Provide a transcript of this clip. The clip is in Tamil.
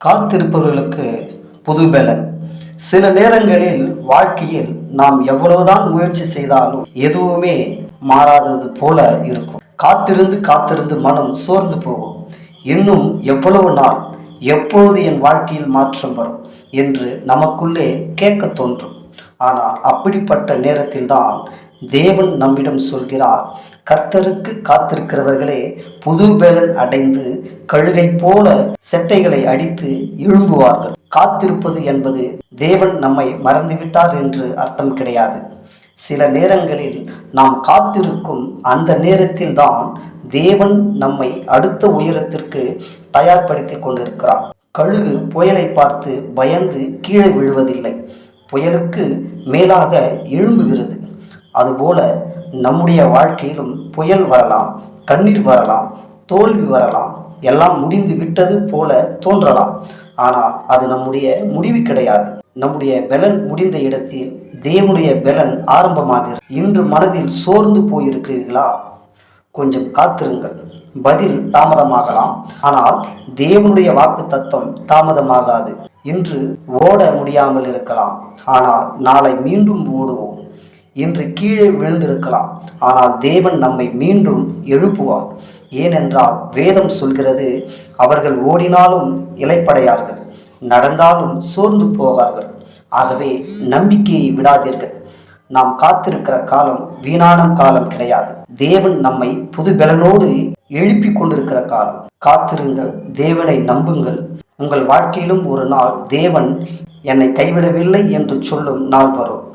காத்திருப்பவர்களுக்கு புது பலன். சில நேரங்களில் வாழ்க்கையில் நாம் எவ்வளவுதான் முயற்சி செய்தாலும் எதுவுமே மாறாதது போல இருக்கும். காத்திருந்து காத்திருந்து மனம் சோர்ந்து போகும். இன்னும் எவ்வளவு நாள், எப்போது என் வாழ்க்கையில் மாற்றம் வரும் என்று நமக்குள்ளே கேட்க தோன்றும். ஆனால் அப்படிப்பட்ட நேரத்தில்தான் தேவன் நம்மிடம் சொல்கிறார், கர்த்தருக்கு காத்திருக்கிறவர்களே புது பலன் அடைந்து கழுகை போல செட்டைகளை அடித்து எழும்புவார்கள். காத்திருப்பது என்பது தேவன் நம்மை மறந்துவிட்டார் என்று அர்த்தம் கிடையாது. சில நேரங்களில் நாம் காத்திருக்கும் அந்த நேரத்தில் தான் தேவன் நம்மை அடுத்த உயரத்திற்கு தயார்படுத்தி கொண்டிருக்கிறார். கழுகு புயலை பார்த்து பயந்து கீழே விழுவதில்லை, புயலுக்கு மேலாக எழும்புகிறது. அதுபோல நம்முடைய வாழ்க்கையிலும் புயல் வரலாம், கண்ணீர் வரலாம், தோல்வி வரலாம், எல்லாம் முடிந்து விட்டது போல தோன்றலாம். ஆனால் அது நம்முடைய முடிவு கிடையாது. நம்முடைய பலன் முடிந்த இடத்தில் தேவனுடைய பலன் ஆரம்பமாகிறது. இன்று மனதில் சோர்ந்து போயிருக்கிறீர்களா? கொஞ்சம் காத்திருங்கள். பதில் தாமதமாகலாம், ஆனால் தேவனுடைய வாக்கு தத்துவம் தாமதமாகாது. இன்று ஓட முடியாமல் இருக்கலாம், ஆனால் நாளை மீண்டும் ஓடுவோம். இன்று கீழே விழுந்திருக்கலாம், ஆனால் தேவன் நம்மை மீண்டும் எழுப்புவார். ஏனென்றால் வேதம் சொல்கிறது, அவர்கள் ஓடினாலும் இளைப்படையார்கள், நடந்தாலும் சோர்ந்து போகார்கள். ஆகவே நம்பிக்கையை விடாதீர்கள். நாம் காத்திருக்கிற காலம் வீணான காலம் கிடையாது. தேவன் நம்மை புது பலனோடு எழுப்பி கொண்டிருக்கிற காலம். காத்திருங்கள், தேவனை நம்புங்கள். உங்கள் வாழ்க்கையிலும் ஒரு நாள் தேவன் என்னை கைவிடவில்லை என்று சொல்லும் நாள் வரும்.